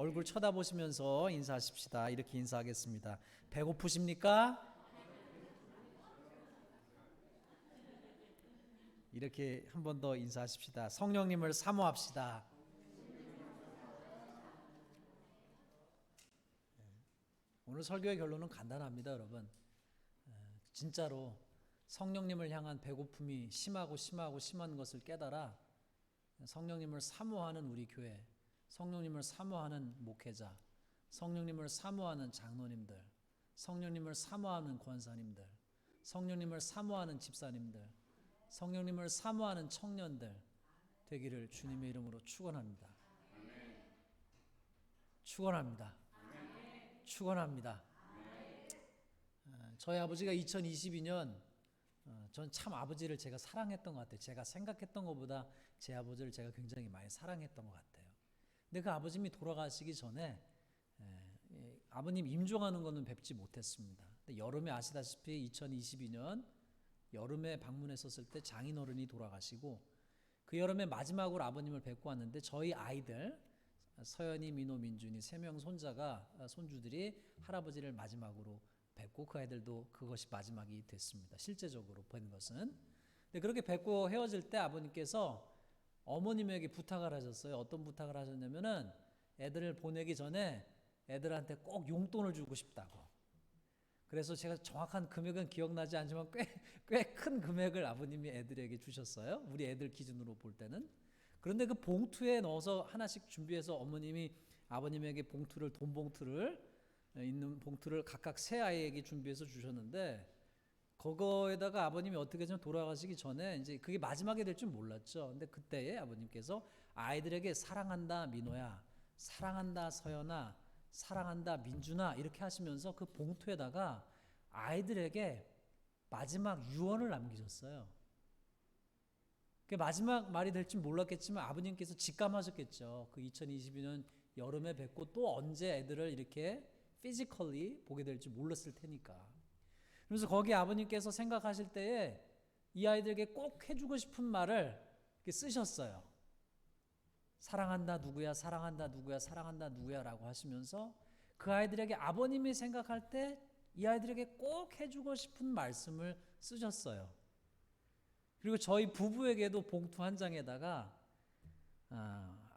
얼굴 쳐다보시면서 인사하십시다. 이렇게 인사하겠습니다. 배고프십니까? 이렇게 한 번 더 인사하십시다. 성령님을 사모합시다. 오늘 설교의 결론은 간단합니다, 여러분. 진짜로 성령님을 향한 배고픔이 심한 것을 깨달아 성령님을 사모하는 우리 교회, 성령님을 사모하는 목회자, 성령님을 사모하는 장로님들, 성령님을 사모하는 권사님들, 성령님을 사모하는 집사님들, 성령님을 사모하는 청년들 되기를 주님의 이름으로 축원합니다. 축원합니다. 축원합니다. 저희 아버지가 2022년 전 참 아버지를 제가 사랑했던 것 같아요. 제가 생각했던 것보다 제 아버지를 제가 굉장히 많이 사랑했던 것 같아요. 근데 그 아버님이 돌아가시기 전에 아버님 임종하는 거는 뵙지 못했습니다. 근데 여름에 아시다시피 2022년 여름에 방문했었을 때 장인어른이 돌아가시고 그 여름에 마지막으로 아버님을 뵙고 왔는데 저희 아이들 서연이, 민호, 민준이 3명 손주들이 할아버지를 마지막으로 뵙고 그 아이들도 그것이 마지막이 됐습니다. 실제적으로 본 것은. 근데 그렇게 뵙고 헤어질 때 아버님께서 어머님에게 부탁을 하셨어요. 어떤 부탁을 하셨냐면은 애들을 보내기 전에 애들한테 꼭 용돈을 주고 싶다고. 그래서 제가 정확한 금액은 기억나지 않지만 꽤 큰 금액을 아버님이 애들에게 주셨어요. 우리 애들 기준으로 볼 때는. 그런데 그 봉투에 넣어서 하나씩 준비해서 어머님이 아버님에게 돈 봉투를 있는 봉투를 각각 세 아이에게 준비해서 주셨는데 그거에다가 아버님이 어떻게 좀 돌아가시기 전에 이제 그게 마지막이 될 줄 몰랐죠. 근데 그때에 아버님께서 아이들에게 사랑한다 민호야, 사랑한다 서연아, 사랑한다 민준아 이렇게 하시면서 그 봉투에다가 아이들에게 마지막 유언을 남기셨어요. 그게 마지막 말이 될 줄 몰랐겠지만 아버님께서 직감하셨겠죠. 그 2022년 여름에 뵙고 또 언제 애들을 이렇게 피지컬리 보게 될지 몰랐을 테니까. 그래서 거기 아버님께서 생각하실 때에 이 아이들에게 꼭 해주고 싶은 말을 이렇게 쓰셨어요. 사랑한다 누구야, 사랑한다 누구야, 사랑한다 누구야 라고 하시면서 그 아이들에게 아버님이 생각할 때 이 아이들에게 꼭 해주고 싶은 말씀을 쓰셨어요. 그리고 저희 부부에게도 봉투 한 장에다가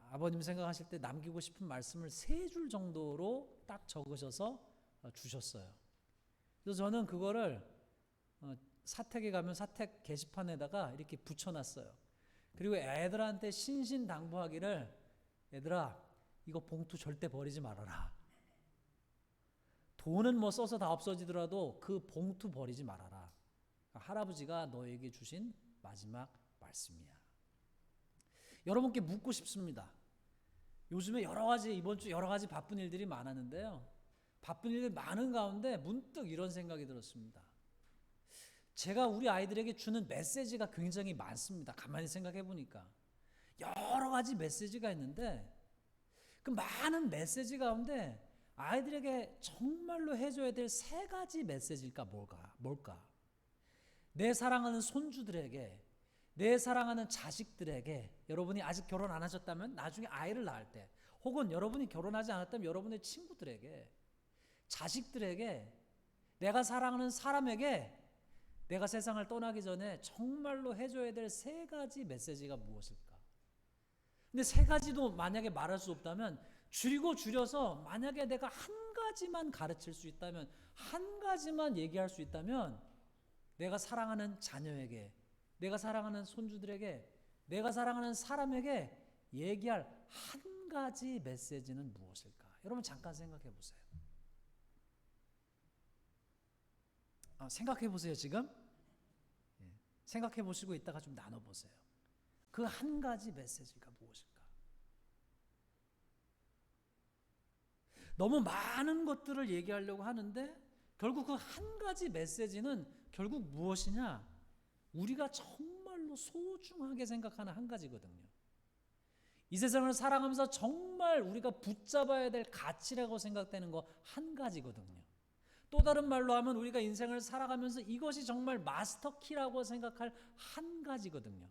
아버님 생각하실 때 남기고 싶은 말씀을 3줄 정도로 딱 적으셔서 주셨어요. 그래서 저는 그거를 사택에 가면 사택 게시판에다가 이렇게 붙여놨어요. 그리고 애들한테 신신당부하기를 얘들아 이거 봉투 절대 버리지 말아라. 돈은 뭐 써서 다 없어지더라도 그 봉투 버리지 말아라. 할아버지가 너에게 주신 마지막 말씀이야. 여러분께 묻고 싶습니다. 요즘에 이번 주 여러 가지 바쁜 일들이 많았는데요. 바쁜 일들이 많은 가운데 문득 이런 생각이 들었습니다. 제가 우리 아이들에게 주는 메시지가 굉장히 많습니다. 가만히 생각해 보니까. 여러 가지 메시지가 있는데 그 많은 메시지 가운데 아이들에게 정말로 해줘야 될 3가지 메시지일까 뭘까? 내 사랑하는 손주들에게, 내 사랑하는 자식들에게, 여러분이 아직 결혼 안 하셨다면 나중에 아이를 낳을 때, 혹은 여러분이 결혼하지 않았다면 여러분의 친구들에게, 자식들에게, 내가 사랑하는 사람에게 내가 세상을 떠나기 전에 정말로 해줘야 될 3가지 메시지가 무엇일까? 근데 3가지도 만약에 말할 수 없다면 줄여서 만약에 내가 한 가지만 가르칠 수 있다면, 한 가지만 얘기할 수 있다면 내가 사랑하는 자녀에게, 내가 사랑하는 손주들에게, 내가 사랑하는 사람에게 얘기할 한 가지 메시지는 무엇일까? 여러분 잠깐 생각해 보세요. 생각해 보세요 지금. 생각해 보시고 이따가 좀 나눠보세요. 그 한 가지 메시지가 무엇일까? 너무 많은 것들을 얘기하려고 하는데 결국 그 한 가지 메시지는 결국 무엇이냐? 우리가 정말로 소중하게 생각하는 한 가지거든요. 이 세상을 살아가면서 정말 우리가 붙잡아야 될 가치라고 생각되는 거 한 가지거든요. 또 다른 말로 하면 우리가 인생을 살아가면서 이것이 정말 마스터키라고 생각할 한 가지거든요.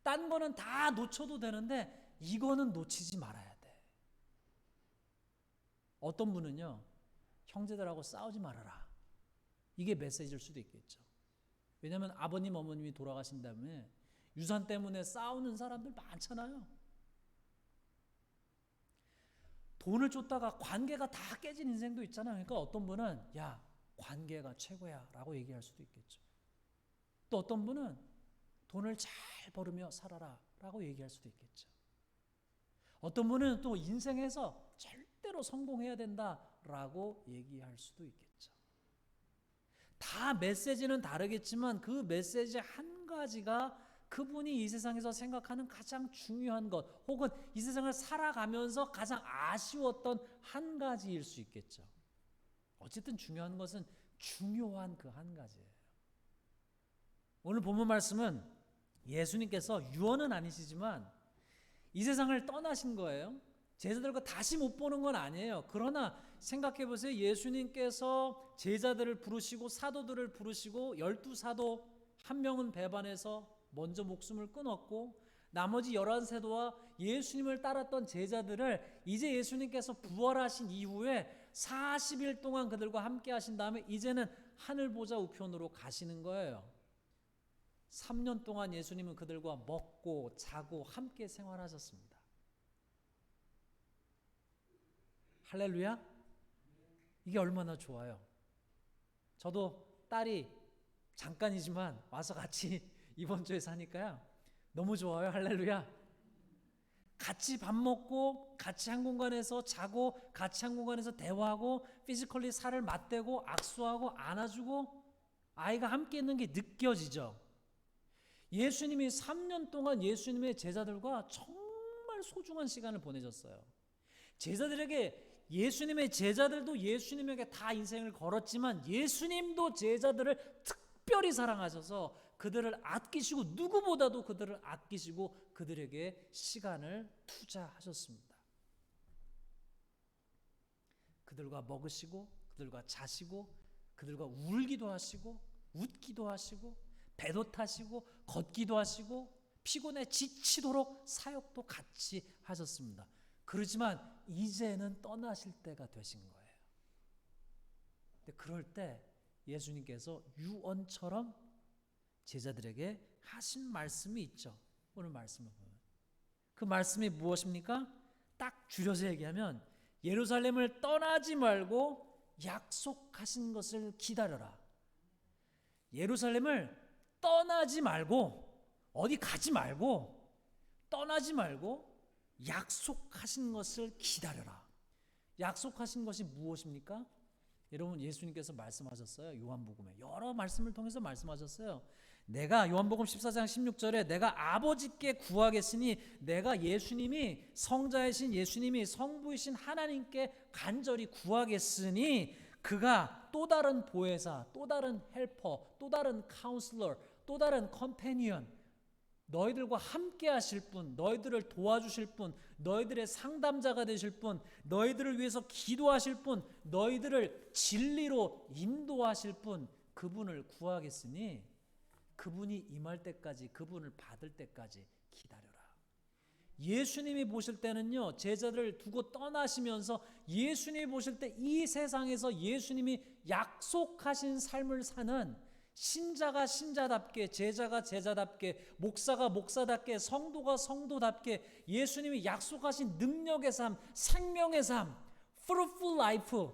딴 거는 다 놓쳐도 되는데 이거는 놓치지 말아야 돼. 어떤 분은요, 형제들하고 싸우지 말아라. 이게 메시지일 수도 있겠죠. 왜냐하면 아버님, 어머님이 돌아가신 다음에 유산 때문에 싸우는 사람들 많잖아요. 돈을 쫓다가 관계가 다 깨진 인생도 있잖아요. 그러니까 어떤 분은 야, 관계가 최고야 라고 얘기할 수도 있겠죠. 또 어떤 분은 돈을 잘 벌으며 살아라 라고 얘기할 수도 있겠죠. 어떤 분은 또 인생에서 절대로 성공해야 된다라고 얘기할 수도 있겠죠. 다 메시지는 다르겠지만 그 메시지 한 가지가 그분이 이 세상에서 생각하는 가장 중요한 것, 혹은 이 세상을 살아가면서 가장 아쉬웠던 한 가지일 수 있겠죠. 어쨌든 중요한 것은 중요한 그 한 가지예요. 오늘 본문 말씀은 예수님께서 유언은 아니시지만 이 세상을 떠나신 거예요. 제자들과 다시 못 보는 건 아니에요. 그러나 생각해 보세요. 예수님께서 제자들을 부르시고 사도들을 부르시고 12사도 한 명은 배반해서 먼저 목숨을 끊었고 나머지 11사도와 예수님을 따랐던 제자들을 이제 예수님께서 부활하신 이후에 40일 동안 그들과 함께 하신 다음에 이제는 하늘 보좌 우편으로 가시는 거예요. 3년 동안 예수님은 그들과 먹고 자고 함께 생활하셨습니다. 할렐루야? 이게 얼마나 좋아요. 저도 딸이 잠깐이지만 와서 같이 이번 주에 사니까요. 너무 좋아요. 할렐루야. 같이 밥 먹고 같이 한 공간에서 자고 같이 한 공간에서 대화하고 피지컬리 살을 맞대고 악수하고 안아주고 아이가 함께 있는 게 느껴지죠. 예수님이 3년 동안 예수님의 제자들과 정말 소중한 시간을 보내셨어요. 제자들에게 예수님의 제자들도 예수님에게 다 인생을 걸었지만 예수님도 제자들을 특별히 사랑하셔서 그들을 아끼시고 누구보다도 그들을 아끼시고 그들에게 시간을 투자하셨습니다. 그들과 먹으시고 그들과 자시고 그들과 울기도 하시고 웃기도 하시고 배도 타시고 걷기도 하시고 피곤해 지치도록 사역도 같이 하셨습니다. 그렇지만 이제는 떠나실 때가 되신 거예요. 근데 그럴 때 예수님께서 유언처럼 제자들에게 하신 말씀이 있죠. 오늘 말씀을 보면 그 말씀이 무엇입니까? 딱 줄여서 얘기하면 예루살렘을 떠나지 말고 약속하신 것을 기다려라. 예루살렘을 떠나지 말고 어디 가지 말고 떠나지 말고 약속하신 것을 기다려라. 약속하신 것이 무엇입니까? 여러분 예수님께서 말씀하셨어요. 요한복음에 여러 말씀을 통해서 말씀하셨어요. 내가 요한복음 14장 16절에 내가 아버지께 구하겠으니 내가 예수님이 성자이신 예수님이 성부이신 하나님께 간절히 구하겠으니 그가 또 다른 보혜사, 또 다른 헬퍼, 또 다른 카운슬러, 또 다른 컴패니언 너희들과 함께 하실 분, 너희들을 도와주실 분, 너희들의 상담자가 되실 분, 너희들을 위해서 기도하실 분, 너희들을 진리로 인도하실 분, 그분을 구하겠으니 그분이 임할 때까지, 그분을 받을 때까지 기다려라. 예수님이 보실 때는요, 제자들을 두고 떠나시면서 예수님이 보실 때 이 세상에서 예수님이 약속하신 삶을 사는 신자가 신자답게, 제자가 제자답게, 목사가 목사답게, 성도가 성도답게 예수님이 약속하신 능력의 삶, 생명의 삶, fruitful life,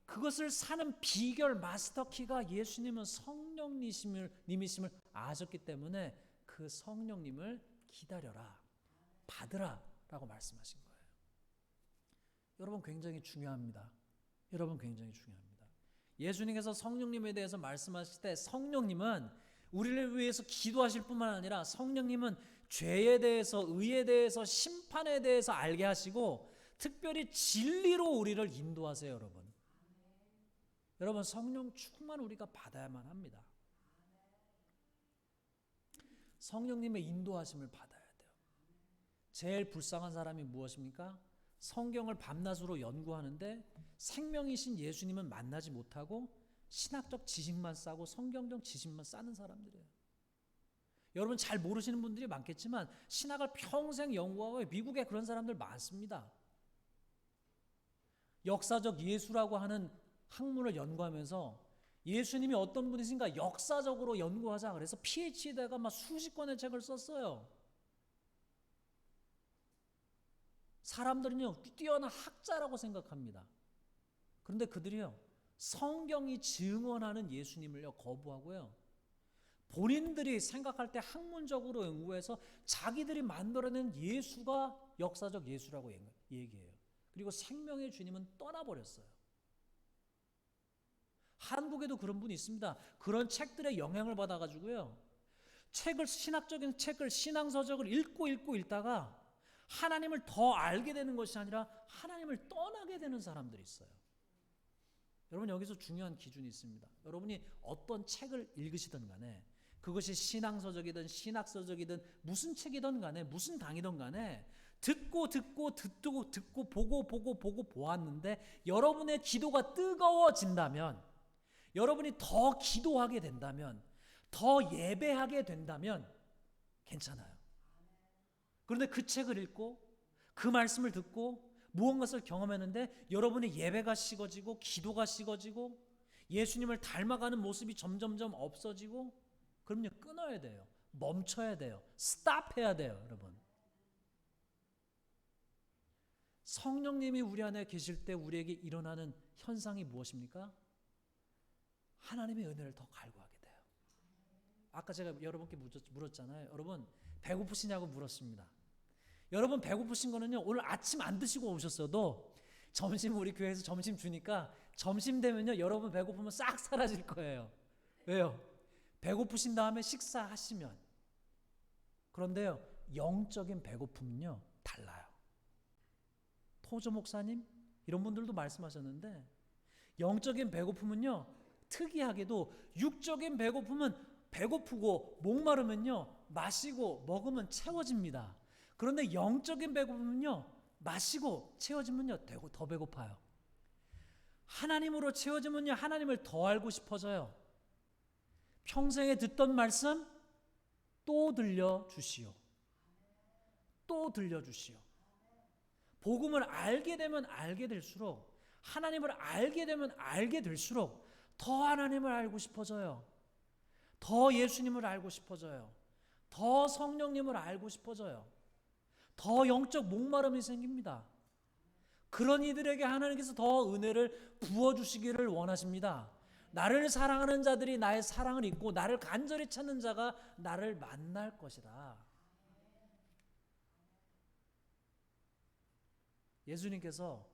그것을 사는 비결 마스터키가 예수님은 성령님이심을 아셨기 때문에 그 성령님을 기다려라, 받으라 라고 말씀하신 거예요. 여러분 굉장히 중요합니다. 여러분 굉장히 중요합니다. 예수님께서 성령님에 대해서 말씀하실 때 성령님은 우리를 위해서 기도하실 뿐만 아니라 성령님은 죄에 대해서, 의에 대해서, 심판에 대해서 알게 하시고 특별히 진리로 우리를 인도하세요. 여러분 성령 충만 우리가 받아야만 합니다. 성령님의 인도하심을 받아야 돼요. 제일 불쌍한 사람이 무엇입니까? 성경을 밤낮으로 연구하는데 생명이신 예수님은 만나지 못하고 신학적 지식만 쌓고 성경적 지식만 쌓는 사람들이에요. 여러분 잘 모르시는 분들이 많겠지만 신학을 평생 연구하고 미국에 그런 사람들 많습니다. 역사적 예수라고 하는 학문을 연구하면서 예수님이 어떤 분이신가 역사적으로 연구하자 그래서 PhD에다가 막 수십 권의 책을 썼어요. 사람들은요 뛰어난 학자라고 생각합니다. 그런데 그들이요 성경이 증언하는 예수님을요 거부하고요 본인들이 생각할 때 학문적으로 연구해서 자기들이 만들어낸 예수가 역사적 예수라고 얘기해요. 그리고 생명의 주님은 떠나버렸어요. 한국에도 그런 분이 있습니다. 그런 책들의 영향을 받아가지고요 신학적인 책을 신앙서적을 읽고 읽다가 하나님을 더 알게 되는 것이 아니라 하나님을 떠나게 되는 사람들이 있어요. 여러분 여기서 중요한 기준이 있습니다. 여러분이 어떤 책을 읽으시든 간에 그것이 신앙서적이든 신학서적이든 무슨 책이든 간에 무슨 강의든 간에 듣고 보고 보았는데 여러분의 기도가 뜨거워진다면 여러분이 더 기도하게 된다면 더 예배하게 된다면 괜찮아요. 그런데 그 책을 읽고 그 말씀을 듣고 무언가를 경험했는데 여러분의 예배가 식어지고 기도가 식어지고 예수님을 닮아가는 모습이 점점점 없어지고 그럼요 끊어야 돼요. 멈춰야 돼요. 스탑해야 돼요. 여러분 성령님이 우리 안에 계실 때 우리에게 일어나는 현상이 무엇입니까? 하나님의 은혜를 더 갈구하게 돼요. 아까 제가 여러분께 물었잖아요. 여러분 배고프시냐고 물었습니다. 여러분 배고프신 거는요 오늘 아침 안 드시고 오셨어도 점심 우리 교회에서 점심 주니까 점심 되면요 여러분 배고프면 싹 사라질 거예요. 왜요? 배고프신 다음에 식사하시면. 그런데요 영적인 배고픔은요 달라요. 토조 목사님 이런 분들도 말씀하셨는데 영적인 배고픔은요 특이하게도 육적인 배고픔은 배고프고 목마르면요 마시고 먹으면 채워집니다. 그런데 영적인 배고픔은요 마시고 채워지면요 더 배고파요. 하나님으로 채워지면요 하나님을 더 알고 싶어져요. 평생에 듣던 말씀 또 들려주시오. 또 들려주시오. 복음을 알게 되면 알게 될수록 하나님을 알게 되면 알게 될수록 더 하나님을 알고 싶어져요. 더 예수님을 알고 싶어져요. 더 성령님을 알고 싶어져요. 더 영적 목마름이 생깁니다. 그런 이들에게 하나님께서 더 은혜를 부어주시기를 원하십니다. 나를 사랑하는 자들이 나의 사랑을 잊고 나를 간절히 찾는 자가 나를 만날 것이다. 예수님께서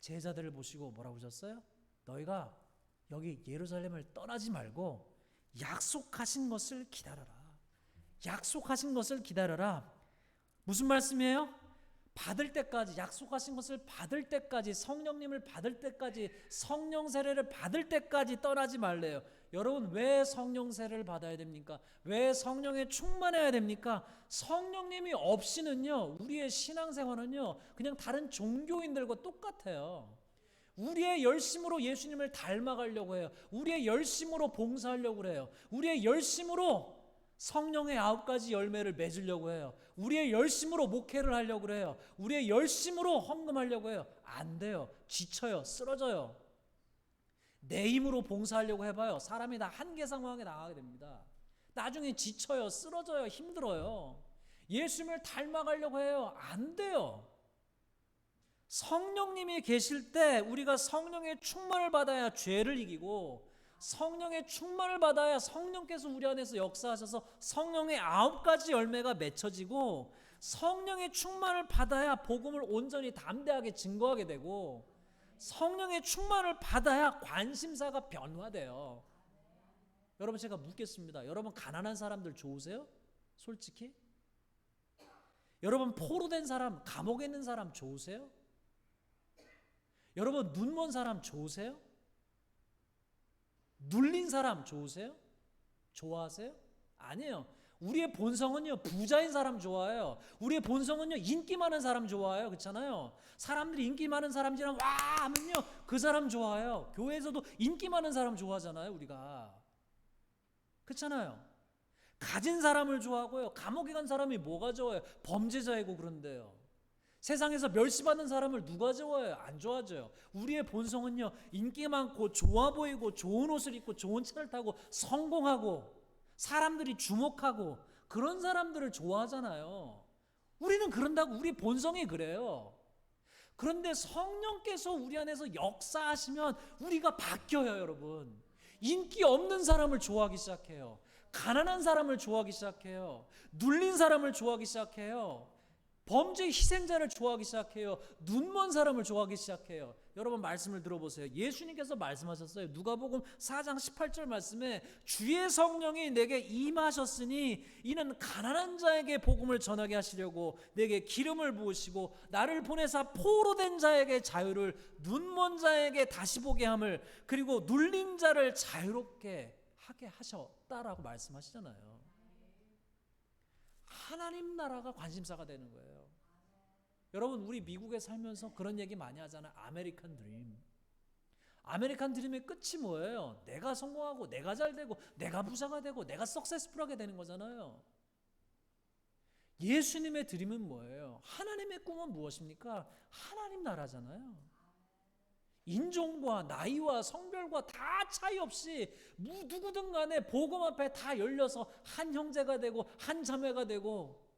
제자들을 보시고 뭐라고 하셨어요? 너희가 여기 예루살렘을 떠나지 말고 약속하신 것을 기다려라. 약속하신 것을 기다려라. 무슨 말씀이에요? 받을 때까지 약속하신 것을 받을 때까지 성령님을 받을 때까지 성령 세례를 받을 때까지 떠나지 말래요. 여러분 왜 성령 세례를 받아야 됩니까? 왜 성령에 충만해야 됩니까? 성령님이 없이는요 우리의 신앙생활은요 그냥 다른 종교인들과 똑같아요. 우리의 열심으로 예수님을 닮아가려고 해요. 우리의 열심으로 봉사하려고 해요. 우리의 열심으로 성령의 9가지 열매를 맺으려고 해요. 우리의 열심으로 목회를 하려고 해요. 우리의 열심으로 헌금하려고 해요. 안 돼요. 지쳐요. 쓰러져요. 내 힘으로 봉사하려고 해봐요. 사람이 다 한계 상황에 나가게 됩니다. 나중에 지쳐요. 쓰러져요. 힘들어요. 예수님을 닮아가려고 해요. 안 돼요. 성령님이 계실 때 우리가 성령의 충만을 받아야 죄를 이기고 성령의 충만을 받아야 성령께서 우리 안에서 역사하셔서 성령의 9가지 열매가 맺혀지고 성령의 충만을 받아야 복음을 온전히 담대하게 증거하게 되고 성령의 충만을 받아야 관심사가 변화돼요. 여러분 제가 묻겠습니다. 여러분 가난한 사람들 좋으세요? 솔직히? 여러분 포로된 사람, 감옥에 있는 사람 좋으세요? 여러분 눈먼 사람 좋으세요? 눌린 사람 좋으세요? 좋아하세요? 아니에요. 우리의 본성은요 부자인 사람 좋아해요. 우리의 본성은요 인기 많은 사람 좋아해요. 그렇잖아요. 사람들이 인기 많은 사람이랑 와 하면요 그 사람 좋아해요. 교회에서도 인기 많은 사람 좋아하잖아요. 우리가 그렇잖아요. 가진 사람을 좋아하고요 감옥에 간 사람이 뭐가 좋아요? 범죄자이고 그런데요. 세상에서 멸시받는 사람을 누가 좋아해요? 안 좋아져요. 우리의 본성은요, 인기 많고 좋아 보이고 좋은 옷을 입고 좋은 차를 타고 성공하고 사람들이 주목하고 그런 사람들을 좋아하잖아요. 우리는 그런다고, 우리 본성이 그래요. 그런데 성령께서 우리 안에서 역사하시면 우리가 바뀌어요, 여러분. 인기 없는 사람을 좋아하기 시작해요. 가난한 사람을 좋아하기 시작해요. 눌린 사람을 좋아하기 시작해요. 범죄 희생자를 좋아하기 시작해요. 눈먼 사람을 좋아하기 시작해요. 여러분 말씀을 들어보세요. 예수님께서 말씀하셨어요. 누가복음 4장 18절 말씀에 주의 성령이 내게 임하셨으니 이는 가난한 자에게 복음을 전하게 하시려고 내게 기름을 부으시고 나를 보내사 포로된 자에게 자유를, 눈먼 자에게 다시 보게 함을, 그리고 눌린 자를 자유롭게 하게 하셨다라고 말씀하시잖아요. 하나님 나라가 관심사가 되는 거예요. 여러분, 우리 미국에 살면서 그런 얘기 많이 하잖아요. 아메리칸 드림. 아메리칸 드림의 끝이 뭐예요? 내가 성공하고 내가 잘 되고 내가 부자가 되고 내가 석세스풀하게 되는 거잖아요. 예수님의 드림은 뭐예요? 하나님의 꿈은 무엇입니까? 하나님 나라잖아요. 인종과 나이와 성별과 다 차이 없이 누구든 간에 복음 앞에 다 열려서 한 형제가 되고 한 자매가 되고,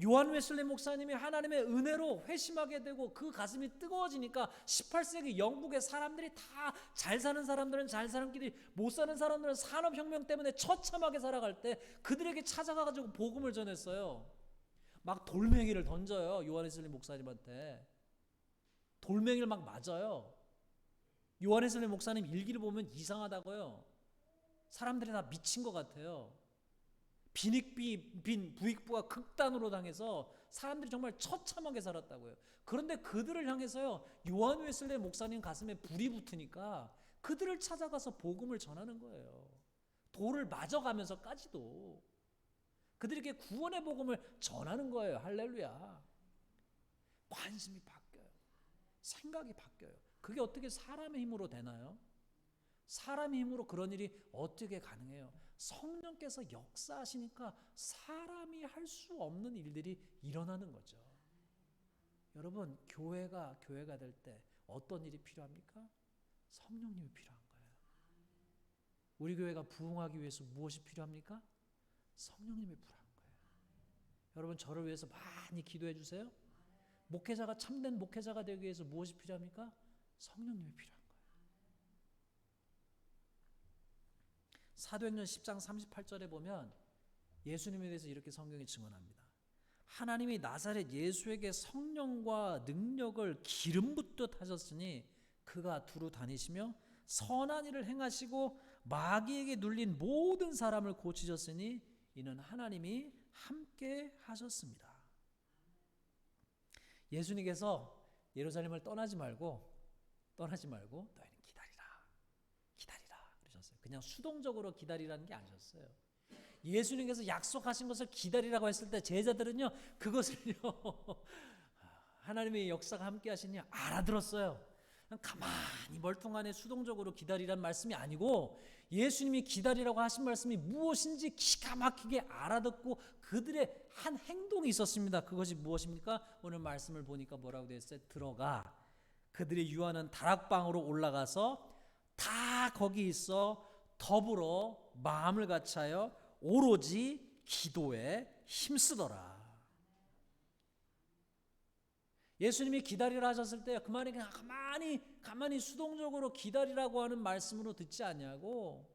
요한 웨슬리 목사님이 하나님의 은혜로 회심하게 되고 그 가슴이 뜨거워지니까 18세기 영국의 사람들이 다 잘 사는 사람들은 잘 사람끼리, 못 사는 사람들은 산업혁명 때문에 처참하게 살아갈 때 그들에게 찾아가가지고 복음을 전했어요. 막 돌멩이를 던져요. 요한 웨슬리 목사님한테 돌멩이를 막 맞아요. 요한 웨슬리 목사님 일기를 보면 이상하다고요. 사람들이 다 미친 것 같아요. 부익부가 극단으로 당해서 사람들이 정말 처참하게 살았다고요. 그런데 그들을 향해서요, 요한 웨슬리 목사님 가슴에 불이 붙으니까 그들을 찾아가서 복음을 전하는 거예요. 돌을 맞아가면서까지도 그들에게 구원의 복음을 전하는 거예요. 할렐루야. 관심이 바뀌어요. 생각이 바뀌어요. 그게 어떻게 사람의 힘으로 되나요? 사람의 힘으로 그런 일이 어떻게 가능해요? 성령께서 역사하시니까 사람이 할 수 없는 일들이 일어나는 거죠. 여러분, 교회가 될 때 어떤 일이 필요합니까? 성령님이 필요한 거예요. 우리 교회가 부흥하기 위해서 무엇이 필요합니까? 성령님이 필요한 거예요. 여러분, 저를 위해서 많이 기도해 주세요. 목회자가, 참된 목회자가 되기 위해서 무엇이 필요합니까? 성령님이 필요한 거예요. 사도행전 10장 38절에 보면 예수님에 대해서 이렇게 성경이 증언합니다. 하나님이 나사렛 예수에게 성령과 능력을 기름 붓듯 하셨으니 그가 두루 다니시며 선한 일을 행하시고 마귀에게 눌린 모든 사람을 고치셨으니 이는 하나님이 함께 하셨습니다. 예수님께서 예루살렘을 떠나지 말고 너희는 기다리라 그러셨어요. 그냥 수동적으로 기다리라는 게 아니었어요. 예수님께서 약속하신 것을 기다리라고 했을 때 제자들은요, 그것을요 하나님의 역사가 함께 하시니 알아들었어요. 가만히 멀뚱하게 수동적으로 기다리라는 말씀이 아니고 예수님이 기다리라고 하신 말씀이 무엇인지 기가 막히게 알아듣고 그들의 한 행동이 있었습니다. 그것이 무엇입니까? 오늘 말씀을 보니까 뭐라고 되어 있어요? 들어가 그들이 유하는 다락방으로 올라가서 다 거기 있어 더불어 마음을 같이하여 오로지 기도에 힘쓰더라. 예수님이 기다리라 하셨을 때 그 말이 그냥 가만히 수동적으로 기다리라고 하는 말씀으로 듣지 않냐고,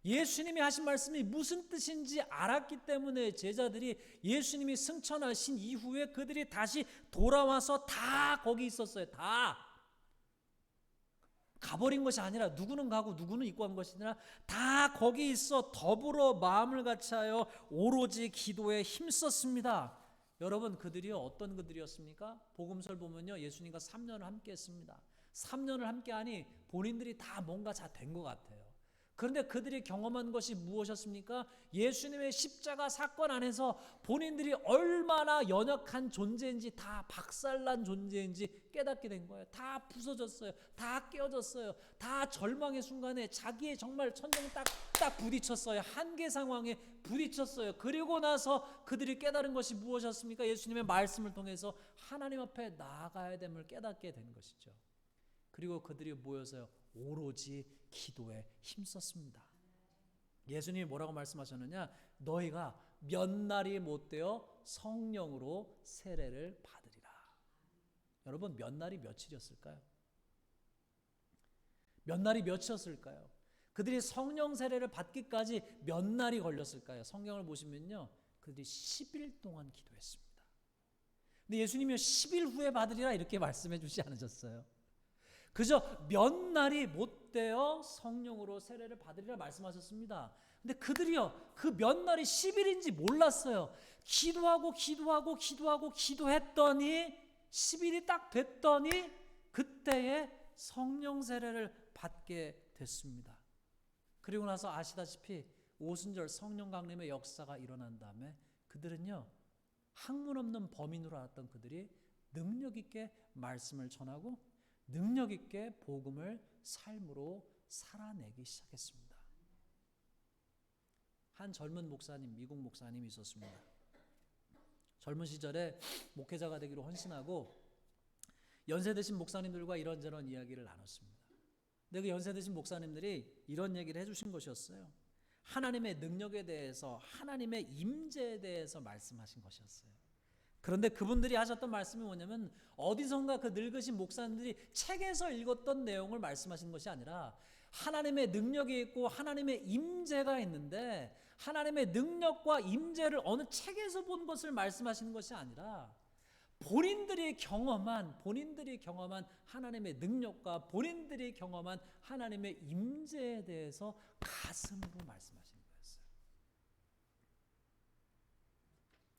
예수님이 하신 말씀이 무슨 뜻인지 알았기 때문에 제자들이 예수님이 승천하신 이후에 그들이 다시 돌아와서 다 거기 있었어요. 다 가버린 것이 아니라 누구는 가고 누구는 있고 한 것이 아니라 다 거기 있어 더불어 마음을 같이하여 오로지 기도에 힘썼습니다. 여러분, 그들이 어떤 그들이었습니까? 복음서를 보면요, 예수님과 3년을 함께 했습니다. 3년을 함께 하니 본인들이 다 뭔가 다 된 것 같아요. 그런데 그들이 경험한 것이 무엇이었습니까? 예수님의 십자가 사건 안에서 본인들이 얼마나 연약한 존재인지, 다 박살난 존재인지 깨닫게 된 거예요. 다 부서졌어요. 다 깨어졌어요. 다 절망의 순간에 자기의 정말 천정에 딱 부딪혔어요. 한계 상황에 부딪혔어요. 그리고 나서 그들이 깨달은 것이 무엇이었습니까? 예수님의 말씀을 통해서 하나님 앞에 나아가야 됨을 깨닫게 된 것이죠. 그리고 그들이 모여서 오로지 기도에 힘썼습니다. 예수님이 뭐라고 말씀하셨느냐? 너희가 몇 날이 못되어 성령으로 세례를 받으리라. 여러분, 몇 날이 며칠이었을까요? 몇 날이 며칠이었을까요? 그들이 성령 세례를 받기까지 몇 날이 걸렸을까요? 성경을 보시면요, 그들이 10일 동안 기도했습니다. 근데 예수님이 10일 후에 받으리라 이렇게 말씀해 주지 않으셨어요. 그저 몇 날이 못되어 성령으로 세례를 받으리라 말씀하셨습니다. 근데 그들이요, 그 몇 날이 10일인지 몰랐어요. 기도하고 기도했더니 10일이 딱 됐더니 그때에 성령 세례를 받게 됐습니다. 그리고 나서 아시다시피 오순절 성령 강림의 역사가 일어난 다음에 그들은요, 학문 없는 범인으로 알았던 그들이 능력 있게 말씀을 전하고 능력 있게 복음을 삶으로 살아내기 시작했습니다. 한 젊은 목사님, 미국 목사님이 있었습니다. 젊은 시절에 목회자가 되기로 헌신하고 연세 드신 목사님들과 이런저런 이야기를 나눴습니다. 근데 그 연세 드신 목사님들이 이런 얘기를 해주신 것이었어요. 하나님의 능력에 대해서, 하나님의 임재에 대해서 말씀하신 것이었어요. 그런데 그분들이 하셨던 말씀이 뭐냐면, 어디선가 그 늙으신 목사님들이 책에서 읽었던 내용을 말씀하신 것이 아니라 하나님의 능력이 있고 하나님의 임재가 있는데, 하나님의 능력과 임재를 어느 책에서 본 것을 말씀하시는 것이 아니라 본인들이 경험한 하나님의 능력과 본인들이 경험한 하나님의 임재에 대해서 가슴으로 말씀하시는 거였어요.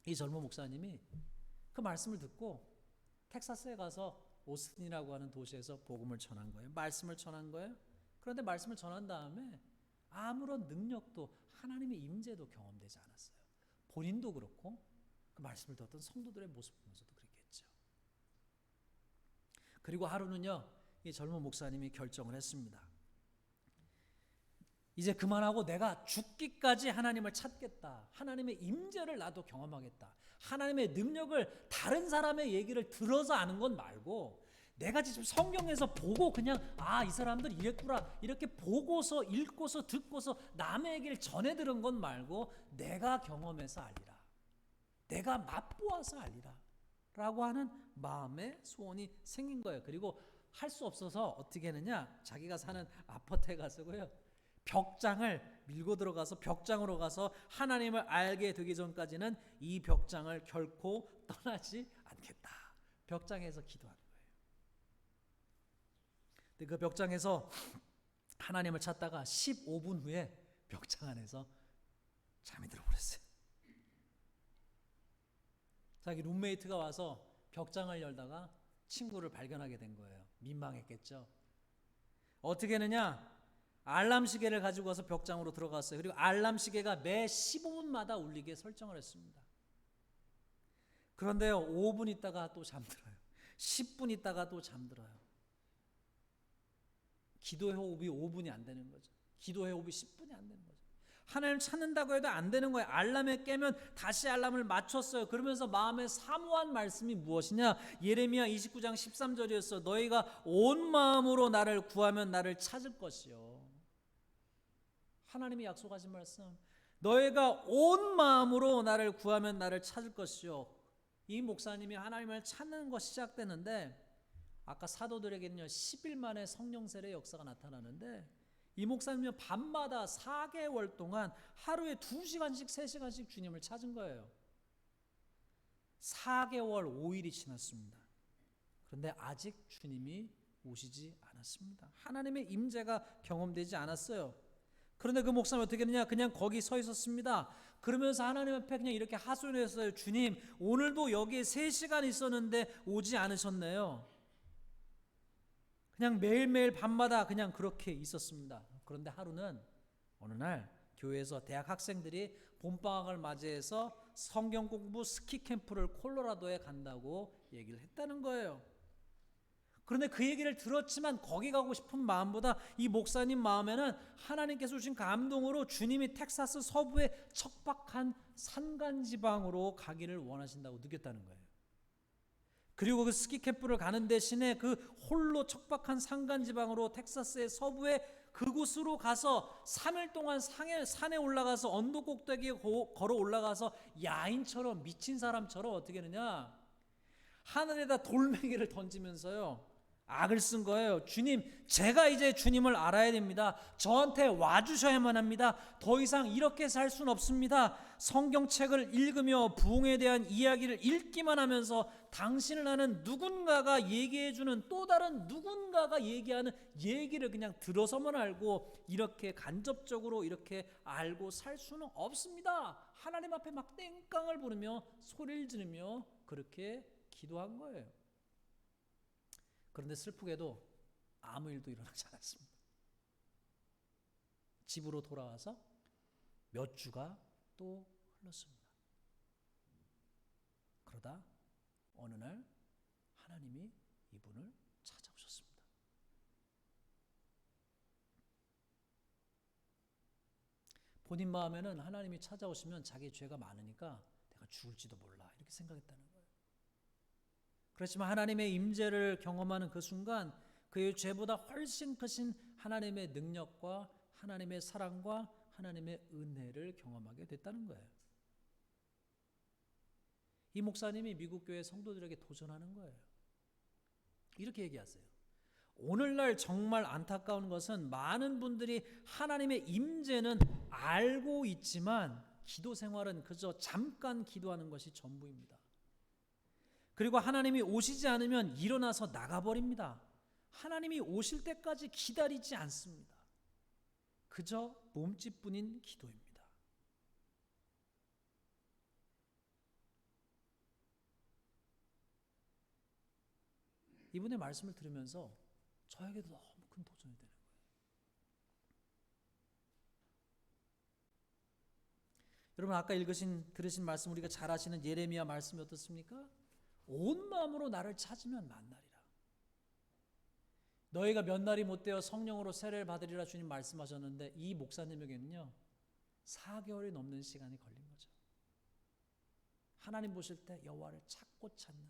이 젊은 목사님이 그 말씀을 듣고 텍사스에 가서 오스틴이라고 하는 도시에서 복음을 전한 거예요. 말씀을 전한 거예요. 그런데 말씀을 전한 다음에 아무런 능력도 하나님의 임재도 경험되지 않았어요. 본인도 그렇고 그 말씀을 듣던 성도들의 모습 보면서도 그랬겠죠. 그리고 하루는요, 이 젊은 목사님이 결정을 했습니다. 이제 그만하고 내가 죽기까지 하나님을 찾겠다. 하나님의 임재를 나도 경험하겠다. 하나님의 능력을 다른 사람의 얘기를 들어서 아는 건 말고 내가 지금 성경에서 보고 그냥 이 사람들 이랬구나 이렇게 보고서 읽고서 듣고서 남의 얘기를 전해 들은 건 말고 내가 경험해서 알리라. 내가 맛보아서 알리라. 라고 하는 마음의 소원이 생긴 거예요. 그리고 할 수 없어서 어떻게 했느냐? 자기가 사는 아파트에 가서고요, 벽장을 밀고 들어가서 벽장으로 가서 하나님을 알게 되기 전까지는 이 벽장을 결코 떠나지 않겠다. 벽장에서 기도하는 거예요. 근데 그 벽장에서 하나님을 찾다가 15분 후에 벽장 안에서 잠이 들어버렸어요. 자기 룸메이트가 와서 벽장을 열다가 친구를 발견하게 된 거예요. 민망했겠죠. 어떻게 했느냐? 알람 시계를 가지고 와서 벽장으로 들어갔어요. 그리고 알람 시계가 매 15분마다 울리게 설정을 했습니다. 그런데요, 5분 있다가 또 잠들어요. 10분 있다가 또 잠들어요. 기도의 호흡이 5분이 안 되는 거죠. 기도의 호흡이 10분이 안 되는 거죠. 하나님을 찾는다고 해도 안 되는 거예요. 알람에 깨면 다시 알람을 맞췄어요. 그러면서 마음에 사모한 말씀이 무엇이냐? 예레미야 29장 13절이었어. 너희가 온 마음으로 나를 구하면 나를 찾을 것이요. 하나님이 약속하신 말씀. 너희가 온 마음으로 나를 구하면 나를 찾을 것이요. 이 목사님이 하나님을 찾는 것이 시작되는데, 아까 사도들에게는요 10일 만에 성령 세례의 역사가 나타나는데, 이 목사님은 밤마다 4개월 동안 하루에 2시간씩 3시간씩 주님을 찾은 거예요. 4개월 5일이 지났습니다. 그런데 아직 주님이 오시지 않았습니다. 하나님의 임재가 경험되지 않았어요. 그런데 그 목사님은 어떻게 했느냐? 그냥 거기 서 있었습니다. 그러면서 하나님 앞에 그냥 이렇게 하소연했어요. 주님, 오늘도 여기에 3시간 있었는데 오지 않으셨네요. 그냥 매일매일 밤마다 그냥 그렇게 있었습니다. 그런데 하루는 어느 날 교회에서 대학 학생들이 봄방학을 맞이해서 성경 공부 스키 캠프를 콜로라도에 간다고 얘기를 했다는 거예요. 그런데 그 얘기를 들었지만 거기 가고 싶은 마음보다 이 목사님 마음에는 하나님께서 주신 감동으로 주님이 텍사스 서부의 척박한 산간지방으로 가기를 원하신다고 느꼈다는 거예요. 그리고 그 스키 캠프를 가는 대신에 그 홀로 척박한 산간지방으로 텍사스의 서부에 그곳으로 가서 3일 동안 산에 올라가서 언덕 꼭대기에 걸어 올라가서 야인처럼 미친 사람처럼 어떻게 하느냐, 하늘에다 돌멩이를 던지면서요 악을 쓴 거예요. 주님, 제가 이제 주님을 알아야 됩니다. 저한테 와주셔야만 합니다. 더 이상 이렇게 살 수는 없습니다. 성경책을 읽으며 부흥에 대한 이야기를 읽기만 하면서 당신을 아는 누군가가 얘기해주는 또 다른 누군가가 얘기하는 얘기를 그냥 들어서만 알고 이렇게 간접적으로 이렇게 알고 살 수는 없습니다. 하나님 앞에 막 땡깡을 부르며 소리를 지르며 그렇게 기도한 거예요. 그런데 슬프게도 아무 일도 일어나지 않았습니다. 집으로 돌아와서 몇 주가 또 흘렀습니다. 그러다 어느 날 하나님이 이분을 찾아오셨습니다. 본인 마음에는 하나님이 찾아오시면 자기 죄가 많으니까 내가 죽을지도 몰라 이렇게 생각했다는 거예요. 그렇지만 하나님의 임재를 경험하는 그 순간 그의 죄보다 훨씬 크신 하나님의 능력과 하나님의 사랑과 하나님의 은혜를 경험하게 됐다는 거예요. 이 목사님이 미국 교회 성도들에게 도전하는 거예요. 이렇게 얘기하세요. 오늘날 정말 안타까운 것은 많은 분들이 하나님의 임재는 알고 있지만 기도 생활은 그저 잠깐 기도하는 것이 전부입니다. 그리고 하나님이 오시지 않으면 일어나서 나가버립니다. 하나님이 오실 때까지 기다리지 않습니다. 그저 몸짓뿐인 기도입니다. 이분의 말씀을 들으면서 저에게도 너무 큰 도전이 되는 거예요. 여러분 아까 들으신 말씀 우리가 잘 아시는 예레미야 말씀이 어떻습니까? 온 마음으로 나를 찾으면 만나리라. 너희가 몇 날이 못되어 성령으로 세례를 받으리라 주님 말씀하셨는데 이 목사님에게는요 4개월이 넘는 시간이 걸린 거죠. 하나님 보실 때 여호와를 찾고 찾는,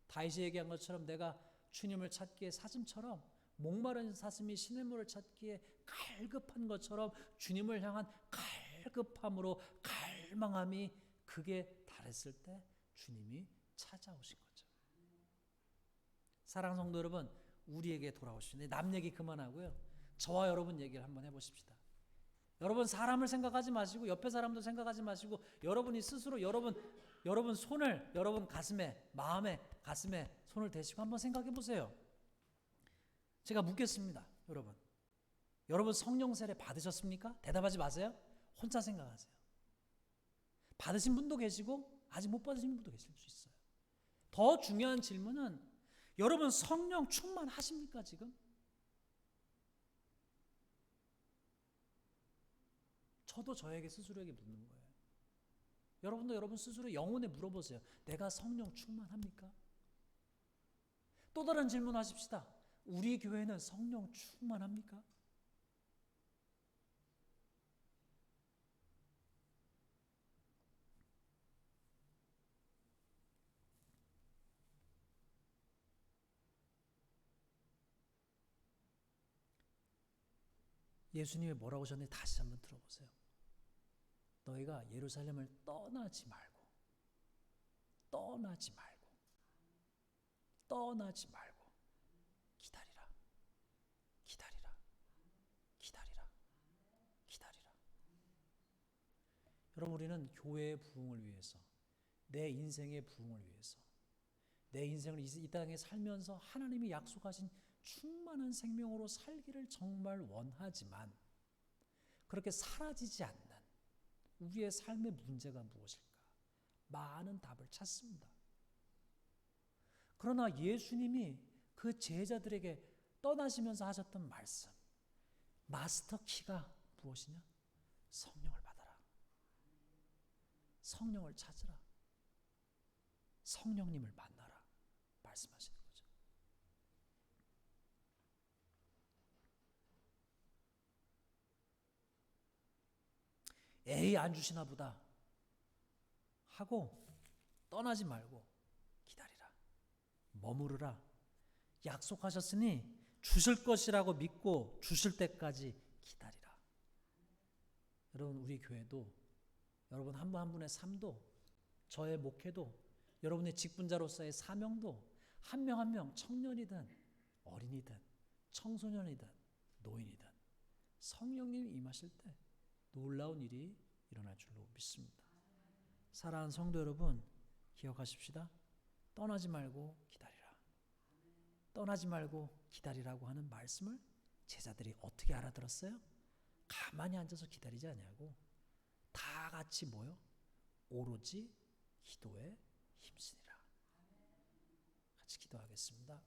다윗이 얘기한 것처럼 내가 주님을 찾기에 사슴처럼 목마른 사슴이 시냇물을 찾기에 갈급한 것처럼 주님을 향한 갈급함으로 갈망함이 극에 달했을 때 주님이 찾아오신 거죠. 사랑하는 성도 여러분, 우리에게 돌아오시는데 남 얘기 그만하고요. 저와 여러분 얘기를 한번 해보십시다. 여러분 사람을 생각하지 마시고 옆에 사람도 생각하지 마시고 여러분이 스스로 여러분 손을 여러분 마음에 가슴에 손을 대시고 한번 생각해 보세요. 제가 묻겠습니다. 여러분 성령 세례 받으셨습니까? 대답하지 마세요. 혼자 생각하세요. 받으신 분도 계시고 아직 못 받으신 분도 계실 수 있어요. 더 중요한 질문은 여러분 성령 충만하십니까 지금? 저도 저에게 스스로에게 묻는 거예요. 여러분도 여러분 스스로 영혼에 물어보세요. 내가 성령 충만합니까? 또 다른 질문 하십시다. 우리 교회는 성령 충만합니까? 예수님이 뭐라고 하셨는지 다시 한번 들어보세요. 너희가 예루살렘을 떠나지 말고 기다리라. 여러분 우리는 교회의 부흥을 위해서, 내 인생의 부흥을 위해서, 내 인생을 이 땅에 살면서 하나님이 약속하신 충만한 생명으로 살기를 정말 원하지만 그렇게 사라지지 않는 우리의 삶의 문제가 무엇일까? 많은 답을 찾습니다. 그러나 예수님이 그 제자들에게 떠나시면서 하셨던 말씀, 마스터 키가 무엇이냐? 성령을 받아라. 성령을 찾으라. 성령님을 만나라. 말씀하시는 거죠. 에이, 안 주시나 보다 하고 떠나지 말고 기다리라. 머무르라. 약속하셨으니 주실 것이라고 믿고 주실 때까지 기다리라. 여러분, 우리 교회도, 여러분 한 분 한 분의 삶도, 저의 목회도, 여러분의 직분자로서의 사명도 한 명 한 명, 청년이든 어린이든 청소년이든 노인이든 성령님이 임하실 때 놀라운 일이 일어날 줄로 믿습니다. 사랑하는 성도 여러분, 기억하십시다. 떠나지 말고 기다리라. 떠나지 말고 기다리라고 하는 말씀을 제자들이 어떻게 알아들었어요? 가만히 앉아서 기다리지 아니하고 다 같이 모여 오로지 기도에 힘쓰니라. 같이 기도하겠습니다.